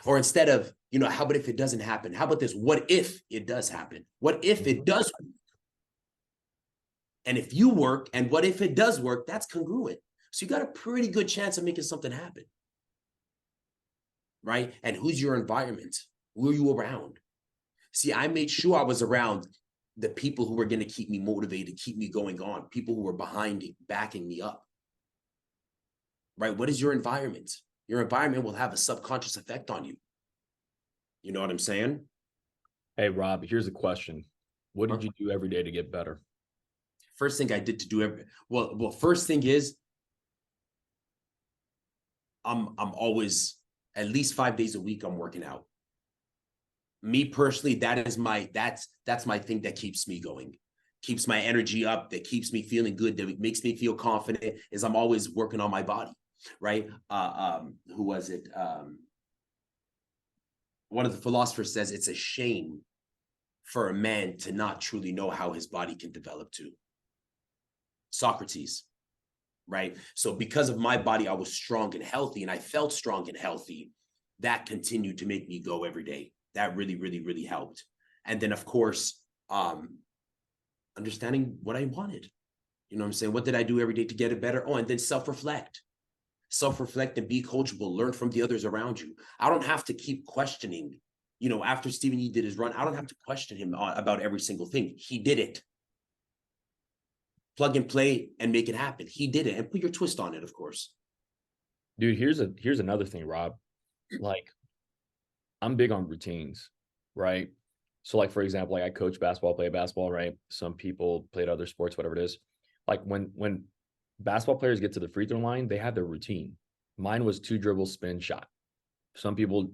Speaker 2: Or instead of, how about if it doesn't happen? How about this? What if it does happen? What if it does work? And if you work, and what if it does work, that's congruent. So you got a pretty good chance of making something happen. Right? And who's your environment? Who are you around? See, I made sure I was around the people who were going to keep me motivated, keep me going on, people who were behind me, backing me up. Right? What is your environment? Your environment will have a subconscious effect on you. You know what I'm saying?
Speaker 1: Hey, Rob, here's a question. What did you do every day to get better?
Speaker 2: First thing I did to do first thing is I'm always at least 5 days a week I'm working out. Me personally, that's my thing that keeps me going, keeps my energy up, that keeps me feeling good, that makes me feel confident, is I'm always working on my body. Right? Who was it? One of the philosophers says it's a shame for a man to not truly know how his body can develop to. Socrates, right? So because of my body, I was strong and healthy, and I felt strong and healthy. That continued to make me go every day. That really, really, really helped. And then, of course, understanding what I wanted. You know what I'm saying? What did I do every day to get it better? Oh, and then self-reflect and be coachable. Learn from the others around you. I don't have to keep questioning. After Stephen Yee did his run, I don't have to question him about every single thing. He did it. Plug and play and make it happen. He did it, and put your twist on it, of course.
Speaker 1: Dude, here's another thing, Rob. Like, I'm big on routines, right? So, like, for example, like I coach basketball, play basketball, right? Some people played other sports, whatever it is. Like when basketball players get to the free throw line, they have their routine. Mine was 2 dribble, spin, shot. Some people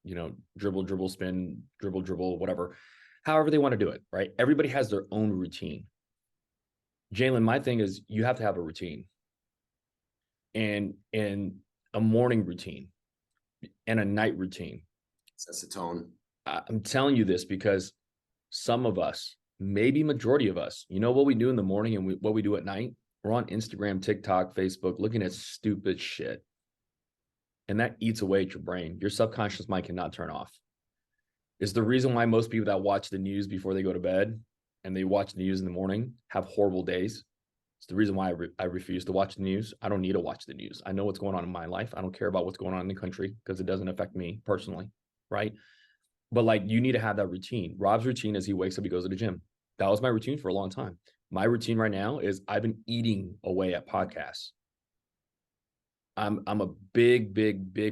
Speaker 1: dribble, dribble, spin, dribble, dribble, whatever, however they want to do it, right? Everybody has their own routine. Jalen, my thing is you have to have a routine and a morning routine and a night routine.
Speaker 2: Sets the tone.
Speaker 1: I'm telling you this because some of us, maybe majority of us, you know what we do in the morning and what we do at night? We're on Instagram, TikTok, Facebook, looking at stupid shit. And that eats away at your brain. Your subconscious mind cannot turn off. It's the reason why most people that watch the news before they go to bed and they watch the news in the morning have horrible days. It's the reason why I refuse to watch the news. I don't need to watch the news. I know what's going on in my life. I don't care about what's going on in the country because it doesn't affect me personally, right? But like, you need to have that routine. Rob's routine is he wakes up, he goes to the gym. That was my routine for a long time. My routine right now is I've been eating away at podcasts. I'm a big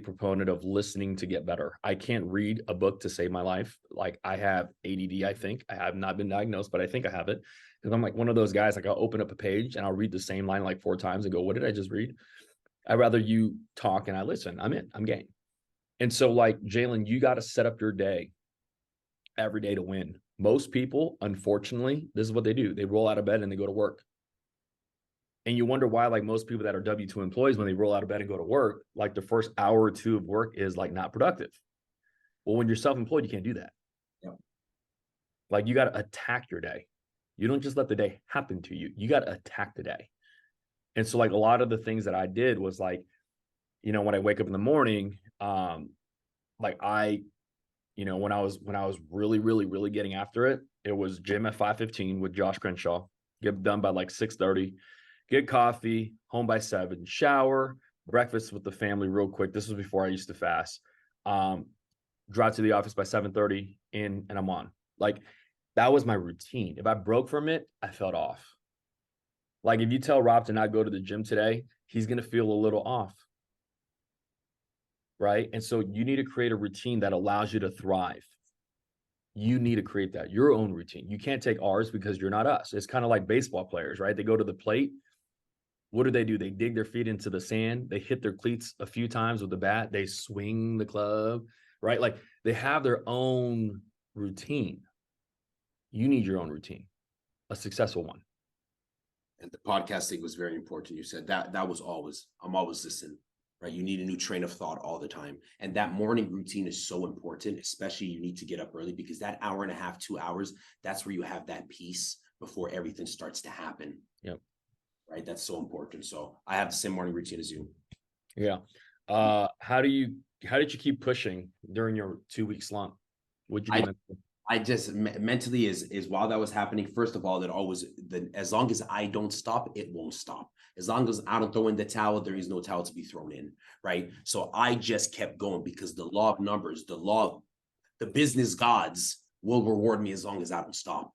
Speaker 1: proponent of listening to get better. I can't read a book to save my life. Like, I have ADD, I think. I have not been diagnosed, but I think I have it. Because I'm like one of those guys, like I'll open up a page and I'll read the same line like 4 times and go, what did I just read? I'd rather you talk and I listen. I'm game. And so like, Jalen, you got to set up your day every day to win. Most people, unfortunately, this is what they do. They roll out of bed and they go to work. And you wonder why, like most people that are W-2 employees, when they roll out of bed and go to work, like the first hour or 2 of work is like not productive. Well, when you're self-employed, you can't do that.
Speaker 2: Yep.
Speaker 1: Like, you got to attack your day. You don't just let the day happen to you. You got to attack the day. And so like a lot of the things that I did was like, when I wake up in the morning, like when I was really getting after it, it was gym at 5:15 with Josh Crenshaw, get done by like 6:30. Get coffee, home by 7, shower, breakfast with the family real quick. This was before I used to fast. Drive to the office by 7:30 and I'm on. Like, that was my routine. If I broke from it, I felt off. Like, if you tell Rob to not go to the gym today, he's going to feel a little off. Right? And so you need to create a routine that allows you to thrive. You need to create that, your own routine. You can't take ours because you're not us. It's kind of like baseball players, right? They go to the plate. What do? They dig their feet into the sand. They hit their cleats a few times with the bat. They swing the club, right? Like, they have their own routine. You need your own routine, a successful one.
Speaker 2: And the podcasting was very important. You said that was always, I'm always listening, right? You need a new train of thought all the time. And that morning routine is so important, especially you need to get up early because that hour and a half, 2 hours, that's where you have that peace before everything starts to happen.
Speaker 1: Yep.
Speaker 2: Right. That's so important. So I have the same morning routine as you.
Speaker 1: Yeah. How did you keep pushing during your 2-week slump? What'd you do?
Speaker 2: I just mentally is while that was happening, first of all, as long as I don't stop, it won't stop. As long as I don't throw in the towel, there is no towel to be thrown in. Right. So I just kept going because the law of numbers, the business gods will reward me as long as I don't stop.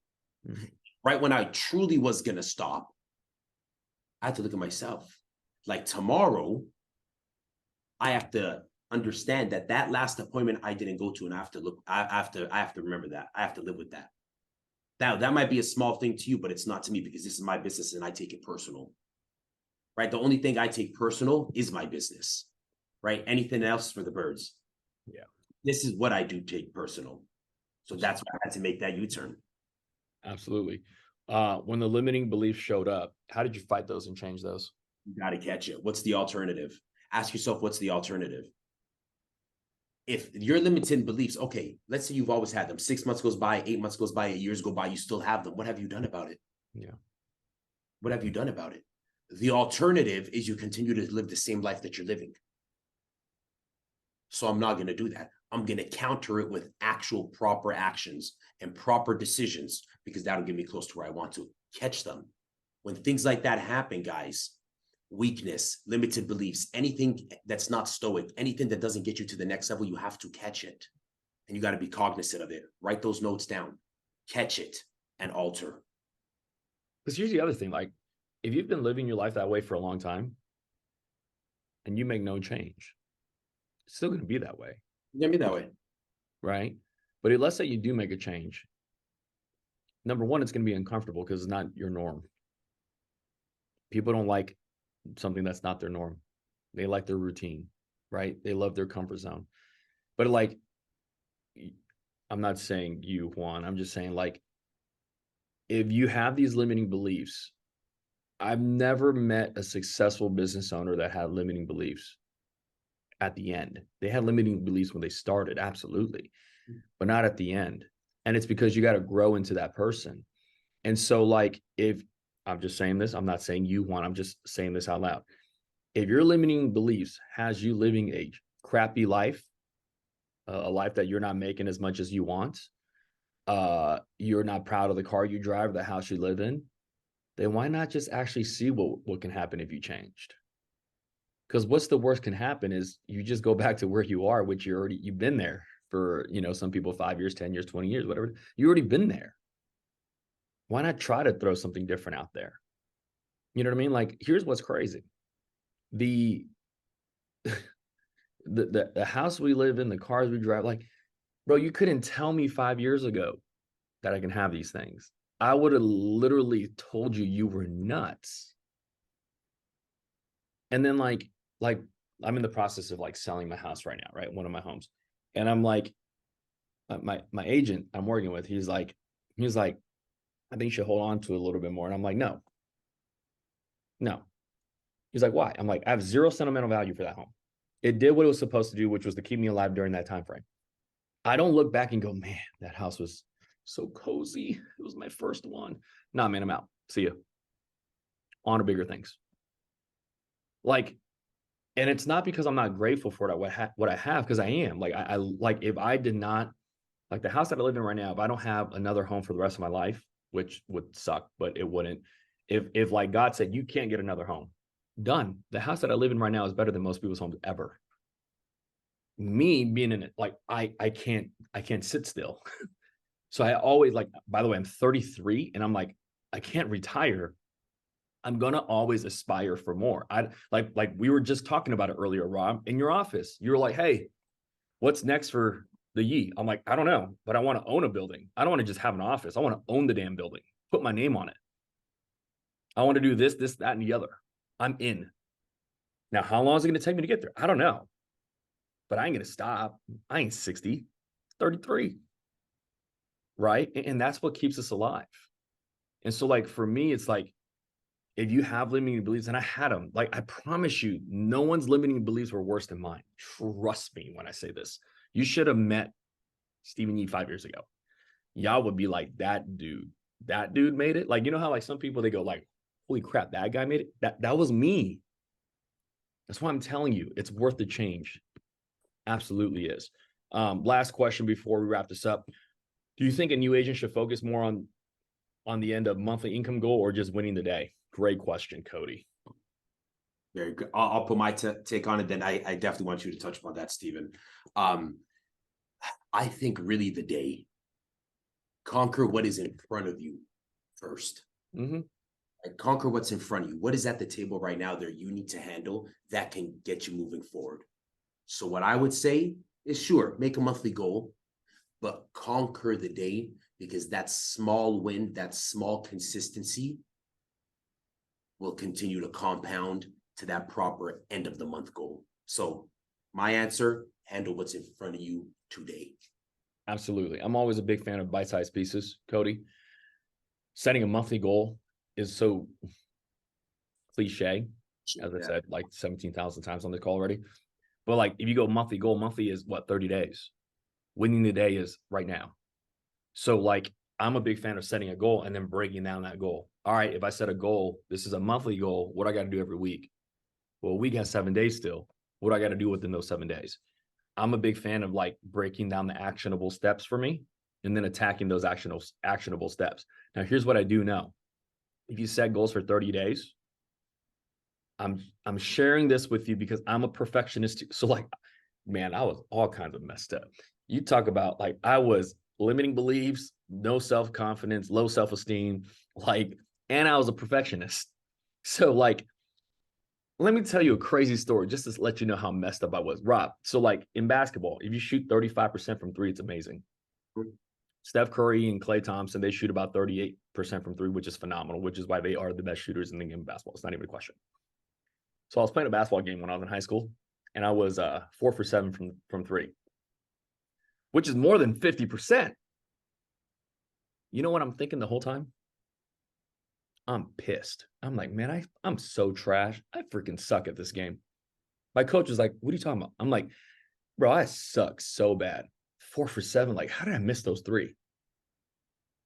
Speaker 2: Mm-hmm. Right. When I truly was going to stop, I have to look at myself. Like, tomorrow, I have to understand that last appointment I didn't go to, and I have to remember that. I have to live with that. That might be a small thing to you, but it's not to me because this is my business and I take it personal. Right? The only thing I take personal is my business. Right? Anything else for the birds.
Speaker 1: Yeah.
Speaker 2: This is what I do take personal. So that's why I had to make that U-turn.
Speaker 1: Absolutely. When the limiting beliefs showed up, how did you fight those and change those?
Speaker 2: You got to catch it. What's the alternative? Ask yourself, what's the alternative? If your limiting beliefs, okay, let's say you've always had them. 6 months goes by, 8 months goes by, 8 years go by, you still have them. What have you done about it?
Speaker 1: Yeah.
Speaker 2: What have you done about it? The alternative is you continue to live the same life that you're living. So I'm not going to do that. I'm going to counter it with actual proper actions and proper decisions because that'll get me close to where I want to. Catch them. When things like that happen, guys, weakness, limited beliefs, anything that's not stoic, anything that doesn't get you to the next level, you have to catch it. And you got to be cognizant of it. Write those notes down, catch it, and alter.
Speaker 1: Because here's the other thing, like, if you've been living your life that way for a long time and you make no change, it's still going to be that way.
Speaker 2: It's going to be that way.
Speaker 1: Right? But let's say you do make a change. Number one, it's going to be uncomfortable because it's not your norm. People don't like something that's not their norm. They like their routine, right? They love their comfort zone. But like, I'm not saying you, Juan. I'm just saying, like, if you have these limiting beliefs, I've never met a successful business owner that had limiting beliefs at the end. They had limiting beliefs when they started, absolutely, but not at the end. And it's because you got to grow into that person. And so, like, if I'm just saying this, I'm not saying you, Juan, I'm just saying this out loud. If your limiting beliefs has you living a crappy life, a life that you're not making as much as you want, you're not proud of the car you drive, the house you live in, then why not just actually see what can happen if you changed? Because what's the worst can happen is you just go back to where you are, which you've been there for, some people 5 years, 10 years, 20 years, whatever. You already been there. Why not try to throw something different out there? You know what I mean? Like, here's what's crazy. The the house we live in, the cars we drive, like, bro, you couldn't tell me 5 years ago that I can have these things. I would have literally told you were nuts. And then like I'm in the process of like selling my house right now, right? One of my homes. And I'm like, my agent I'm working with, he's like, I think you should hold on to it a little bit more. And I'm like, no. He's like, why? I'm like, I have zero sentimental value for that home. It did what it was supposed to do, which was to keep me alive during that time frame. I don't look back and go, man, that house was so cozy. It was my first one. Nah, man, I'm out. See you. On to bigger things. Like, and it's not because I'm not grateful for what I have, because I am. Like, I like, if I did not, like, the house that I live in right now, if I don't have another home for the rest of my life, which would suck, but it wouldn't. If like God said you can't get another home, done. The house that I live in right now is better than most people's homes ever. Me being in it, like, I can't sit still. So I always, like, by the way, I'm 33 and I'm like, I can't retire. I'm gonna always aspire for more. I like we were just talking about it earlier, Rob, in your office. You were like, hey, what's next for the Yi? I'm like, I don't know, but I want to own a building. I don't want to just have an office. I want to own the damn building, put my name on it. I want to do this, that, and the other. I'm in. Now, how long is it going to take me to get there? I don't know, but I ain't going to stop. I ain't 60, 33. Right. And that's what keeps us alive. And so, like, for me, it's like, if you have limiting beliefs, and I had them, like, I promise you, no one's limiting beliefs were worse than mine. Trust me when I say this. You should have met Stephen Yee 5 years ago. Y'all would be like, that dude made it. Like, you know how, like, some people, they go like, holy crap, that guy made it. That was me. That's why I'm telling you, it's worth the change. Absolutely is. Last question before we wrap this up. Do you think a new agent should focus more on the end of monthly income goal or just winning the day? Great question, Cody.
Speaker 2: Very good. I'll put my take on it. Then I definitely want you to touch upon that, Stephen. I think really the day. Conquer what is in front of you first.
Speaker 1: Mm-hmm.
Speaker 2: Like, conquer what's in front of you. What is at the table right now that you need to handle that can get you moving forward? So what I would say is, sure, make a monthly goal, but conquer the day, because that small win, that small consistency will continue to compound to that proper end of the month goal. So my answer, handle what's in front of you today.
Speaker 1: Absolutely. I'm always a big fan of bite-sized pieces, Cody. Setting a monthly goal is so cliche, as I said, like 17,000 times on the call already. But, like, if you go monthly goal, monthly is what, 30 days. Winning the day is right now. So, like, I'm a big fan of setting a goal and then breaking down that goal. All right, if I set a goal, this is a monthly goal, what do I got to do every week? Well, a week has 7 days still. What do I got to do within those 7 days? I'm a big fan of, like, breaking down the actionable steps for me and then attacking those actionable steps. Now, here's what I do know. If you set goals for 30 days, I'm sharing this with you because I'm a perfectionist. So, like, man, I was all kinds of messed up. You talk about, like, I was limiting beliefs, no self-confidence, low self-esteem, like, and I was a perfectionist. So, like, let me tell you a crazy story just to let you know how messed up I was. Rob, so, like, in basketball, if you shoot 35% from three, it's amazing. Steph Curry and Klay Thompson, they shoot about 38% from three, which is phenomenal, which is why they are the best shooters in the game of basketball. It's not even a question. So I was playing a basketball game when I was in high school, and I was 4 for 7 from three. which is more than 50%. You know what I'm thinking the whole time? I'm pissed. I'm like, man, I'm so trash. I freaking suck at this game. My coach is like, what are you talking about? I'm like, bro, I suck so bad. 4 for 7. Like, how did I miss those 3?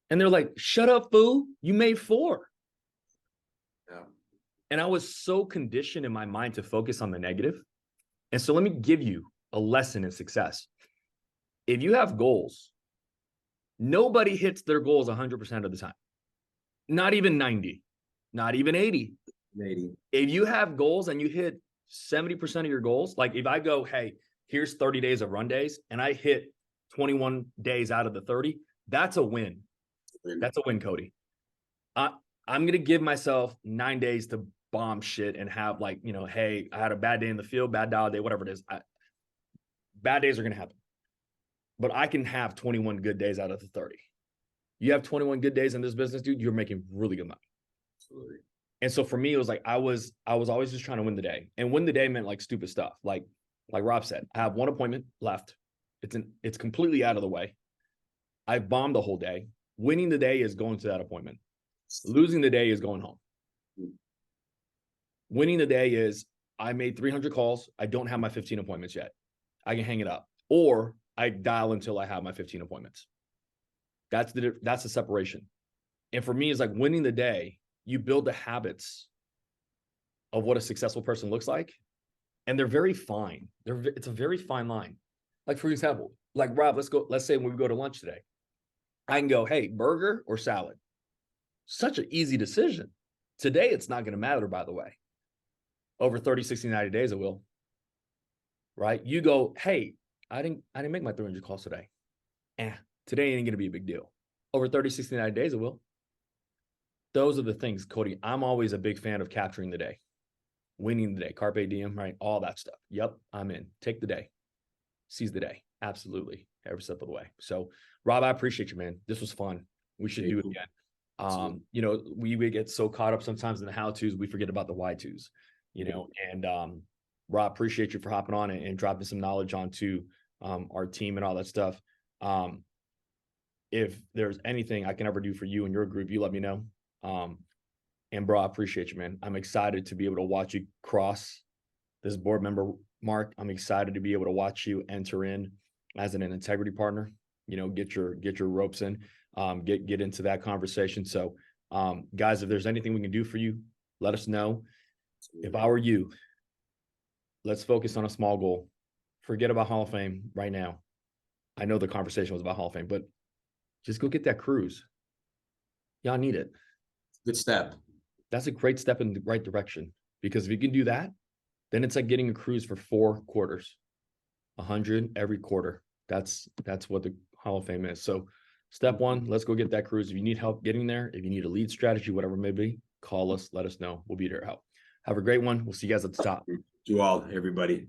Speaker 1: And they're like, shut up, fool. You made 4.
Speaker 2: Yeah.
Speaker 1: And I was so conditioned in my mind to focus on the negative. And so let me give you a lesson in success. If you have goals, nobody hits their goals 100% of the time. Not even 90, not even 80.
Speaker 2: 80.
Speaker 1: If you have goals and you hit 70% of your goals, like if I go, hey, here's 30 days of run days, and I hit 21 days out of the 30, that's a win. That's a win, Cody. I'm going to give myself 9 days to bomb shit and have like, you know, hey, I had a bad day in the field, bad dial day, whatever it is. Bad days are going to happen. But I can have 21 good days out of the 30. You have 21 good days in this business, dude, you're making really good money. Absolutely. And so for me, it was like, I was always just trying to win the day, and win the day meant like stupid stuff. Like Rob said, I have one appointment left. It's completely out of the way. I've bombed the whole day. Winning the day is going to that appointment. Losing the day is going home. Winning the day is I made 300 calls. I don't have my 15 appointments yet. I can hang it up, or I dial until I have my 15 appointments. That's the separation. And for me, it's like winning the day, you build the habits of what a successful person looks like. And they're very fine. It's a very fine line. Like, for example, like Rob, let's say when we go to lunch today, I can go, hey, burger or salad? Such an easy decision. Today, it's not going to matter, by the way. Over 30, 60, 90 days, it will. Right? You go, hey, I didn't make my 300 calls today. Today ain't going to be a big deal. Over 30, 60, 90 days, it will. Those are the things, Cody. I'm always a big fan of capturing the day, winning the day, carpe diem, right? All that stuff. Yep, I'm in. Take the day. Seize the day. Absolutely. Every step of the way. So, Rob, I appreciate you, man. This was fun. We should do it again. You know, we get so caught up sometimes in the how-tos, we forget about the why-tos, you know, and Rob, appreciate you for hopping on and dropping some knowledge onto our team and all that stuff. If there's anything I can ever do for you and your group, you let me know. And bro, I appreciate you, man. I'm excited to be able to watch you cross this board member mark. I'm excited to be able to watch you enter in as an integrity partner, you know, get your ropes in, get into that conversation. So, guys, if there's anything we can do for you, let us know. If I were you, let's focus on a small goal. Forget about Hall of Fame right now. I know the conversation was about Hall of Fame, but just go get that cruise. Y'all need it.
Speaker 2: Good step.
Speaker 1: That's a great step in the right direction, because if you can do that, then it's like getting a cruise for 4 quarters, 100 every quarter. That's what the Hall of Fame is. So step 1, let's go get that cruise. If you need help getting there, if you need a lead strategy, whatever it may be, call us, let us know. We'll be there to help. Have a great one. We'll see you guys at the top.
Speaker 2: To all, everybody.